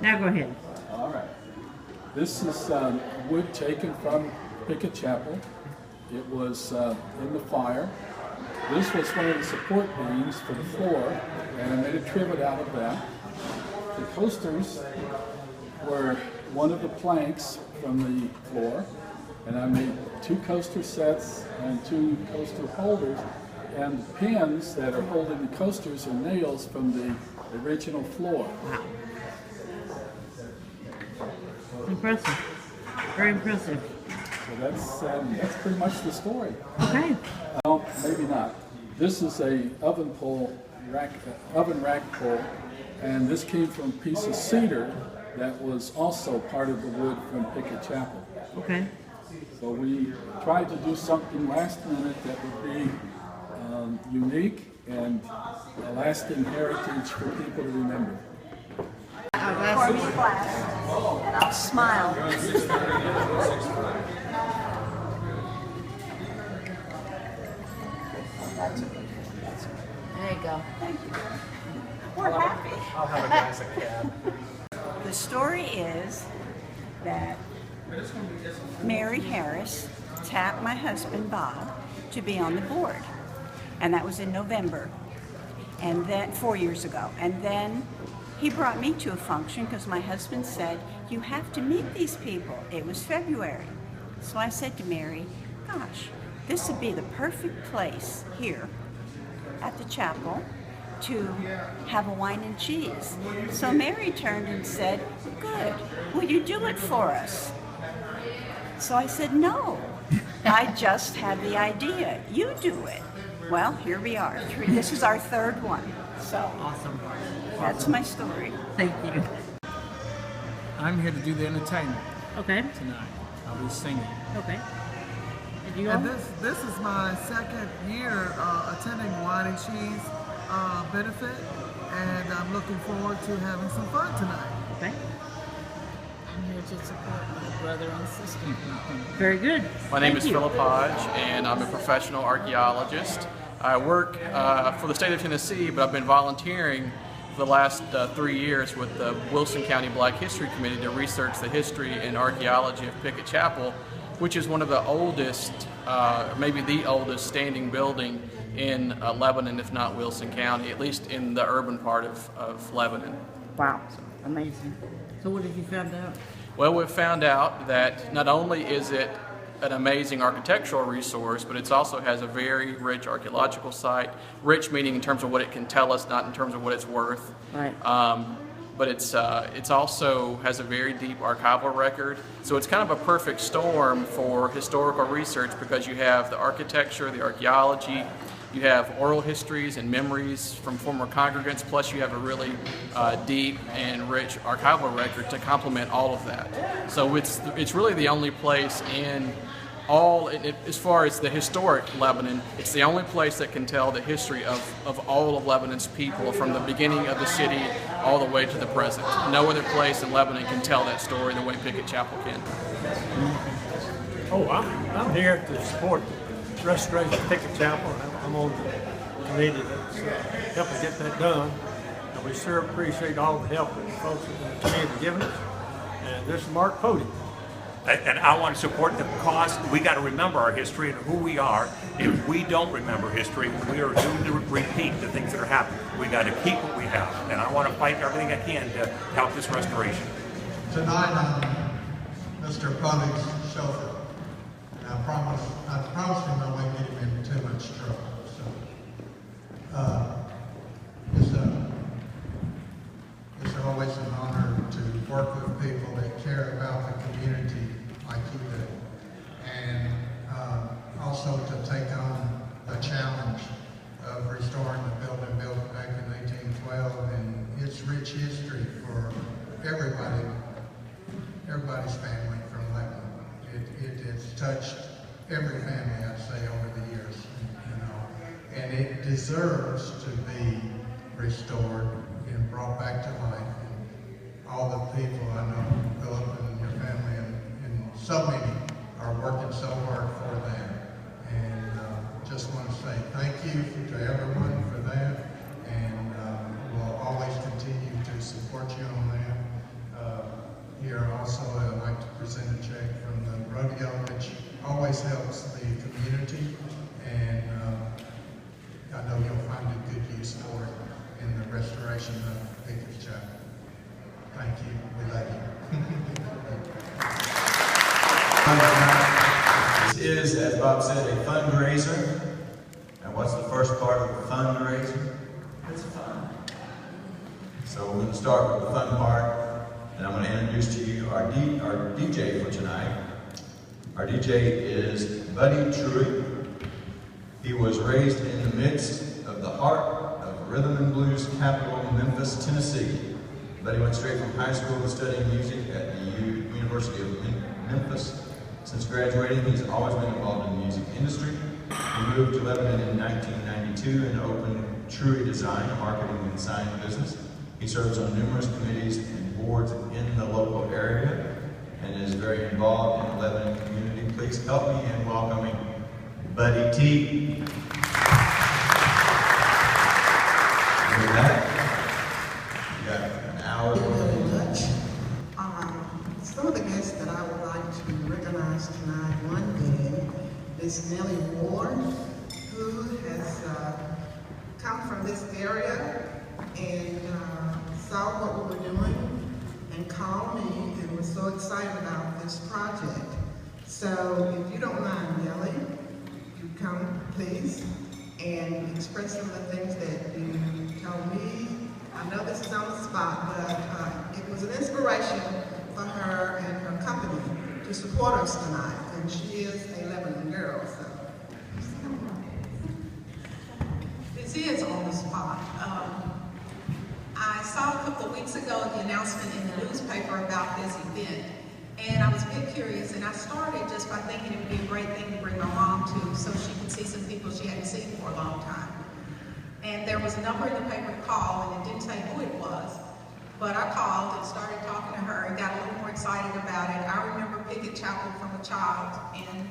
Now go ahead. All right. This is wood taken from Pickett Chapel. It was in the fire. This was one of the support beams for the floor, and I made a trivet out of that. The coasters were one of the planks from the floor, and I made 2 coaster sets and 2 coaster holders, and the pins that are holding the coasters are nails from the original floor. Wow. Impressive. Very impressive. So that's pretty much the story. Okay. Well, maybe not. This is a oven rack pole, and this came from a piece of cedar that was also part of the wood from Pickett Chapel. Okay. So we tried to do something last minute that would be unique and a lasting heritage for people to remember. Pour me a glass, and I'll smile. There you go. Thank you. We're happy. I'll have a glass of cab. The story is that Mary Harris tapped my husband Bob to be on the board, and that was in November, and then 4 years ago. And then he brought me to a function because my husband said, "You have to meet these people." It was February. So I said to Mary, "Gosh, this would be the perfect place here at the chapel to have a wine and cheese." So Mary turned and said, "Good, will you do it for us?" So I said, "No, I just had the idea. You do it." Well, here we are. This is our 3rd one. So Awesome. that's my story. Thank you. I'm here to do the entertainment Okay. tonight. I'll be singing. Okay. And you And all? this is my 2nd year attending Wine and Cheese benefit, and I'm looking forward to having some fun tonight. Okay. I'm here to support my brother and sister. Very good. My name is Thank you. Philip Hodge, and I'm a professional archaeologist. I work for the state of Tennessee, but I've been volunteering for the last 3 years with the Wilson County Black History Committee to research the history and archaeology of Pickett Chapel, which is one of the oldest, maybe the oldest standing building in Lebanon, if not Wilson County, at least in the urban part of Lebanon. Wow. Amazing. So what did you find out? Well, we've found out that not only is it an amazing architectural resource, but it also has a very rich archaeological site. Rich meaning in terms of what it can tell us, not in terms of what it's worth. Right. But it's also has a very deep archival record. So it's kind of a perfect storm for historical research because you have the architecture, the archaeology, you have oral histories and memories from former congregants, plus you have a really deep and rich archival record to complement all of that. So it's really the only place in as far as the historic Lebanon, it's the only place that can tell the history of all of Lebanon's people from the beginning of the city all the way to the present. No other place in Lebanon can tell that story the way Pickett Chapel can. Oh, I'm here to support the restoration of Pickett Chapel. I'm on the committee that's helping get that done. And we sure appreciate all the help that the folks in the community have given us. And this is Mark Pody. And I want to support the cause. We got to remember our history and who we are. If we don't remember history, we are doomed to repeat the things that are happening. We got to keep what we have, and I want to fight everything I can to help this restoration. Tonight I'm Mr. Pody's chauffeur, and I promised him I wouldn't get him in too much trouble. So it's always an honor to work with people that care about the community like you do, and also to take on the challenge of restoring the building built back in 1812 and its rich history for everybody's family from Lebanon. It has touched every family, I'd say, over the years, and it deserves to be restored and brought back to life. And all the people I know, Philip and your family, and so many are working so hard for that. And just want to say thank you to everyone for that, and we'll always continue to support you on that. rodeo, which always helps the community, and I know you'll find a good use for it in the restoration of Pickett Chapel. Thank you. We love you. This is, as Bob said, a fundraiser. And what's the first part of the fundraiser? It's fun. So we're going to start with the fun part, and I'm going to introduce to you our DJ for tonight. Our DJ is Buddy Truitt. He was raised in the midst of the heart of rhythm and blues capital, Memphis, Tennessee. Buddy went straight from high school to studying music at the University of Memphis. Since graduating, he's always been involved in the music industry. He moved to Lebanon in 1992 and opened Truitt Design, a marketing and sign business. He serves on numerous committees and boards in the local area and is very involved in the Lebanon community. Please help me in welcoming Buddy T. With that, you got an hour. Thank you very much. Some of the guests that I would like to recognize tonight, one being Miss Nellie Ward, who has come from this area and saw what we were doing and called me and was so excited about this project. So if you don't mind, Nellie, you come please and express some of the things that you told me. I know this is on the spot, but it was an inspiration for her and her company to support us tonight, and she is a Lebanon girl, so. This is on the spot. I saw a couple of weeks ago the announcement in the newspaper about this event, and I was a bit curious, and I started just by thinking it would be a great thing to bring my mom to so she could see some people she hadn't seen for a long time. And there was a number in the paper to call, and it didn't say who it was. But I called and started talking to her and got a little more excited about it. I remember Pickett Chapel from a child and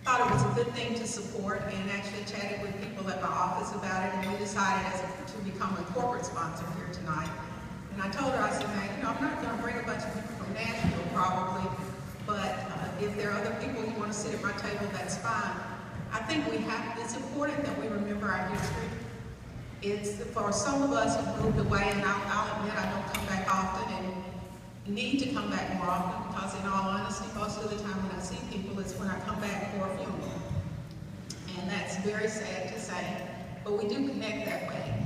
thought it was a good thing to support, and actually chatted with people at my office about it, and we decided to become a corporate sponsor here tonight. And I told her, I said, man, I'm not going to bring a bunch of people from Nashville probably, but if there are other people who want to sit at my table, that's fine. I think it's important that we remember our history. It's for some of us who moved away, and I'll admit I don't come back often and need to come back more often, because in all honesty, most of the time when I see people, it's when I come back for a funeral. And that's very sad to say, but we do connect that way.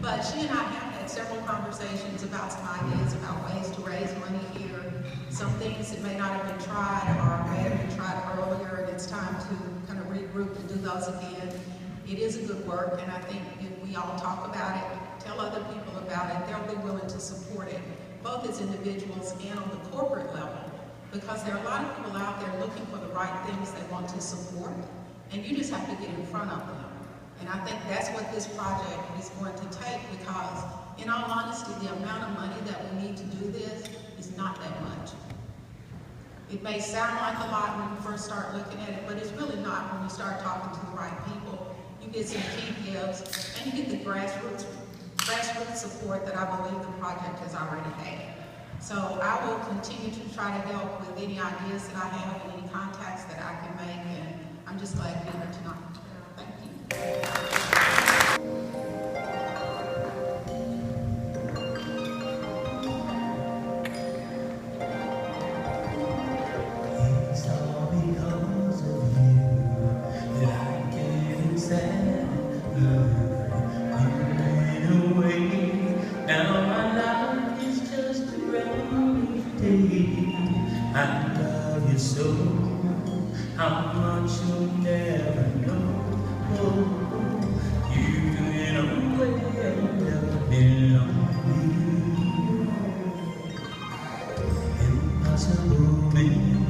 But she and I have had several conversations about some ideas about ways to raise money here, some things that may not have been tried or may have been tried earlier, and it's time to kind of regroup and do those again. It is a good work, and I think if we all talk about it, tell other people about it, they'll be willing to support it, both as individuals and on the corporate level, because there are a lot of people out there looking for the right things they want to support, and you just have to get in front of them. And I think that's what this project is going to take, because in all honesty, the amount of money that we need to do this is not that much. It may sound like a lot when you first start looking at it, but it's really not when you start talking to the right people. You get some key gives, and you get the grassroots support that I believe the project has already had. So I will continue to try to help with any ideas that I have and any contacts that I can make, and I'm just glad to be here tonight. Thank you. It's all because of you that I can't stand. You went away. Now my life is just a rainy day. I love you so, how much you'll never know. Oh, you've been away and never been lonely. Impossible, baby.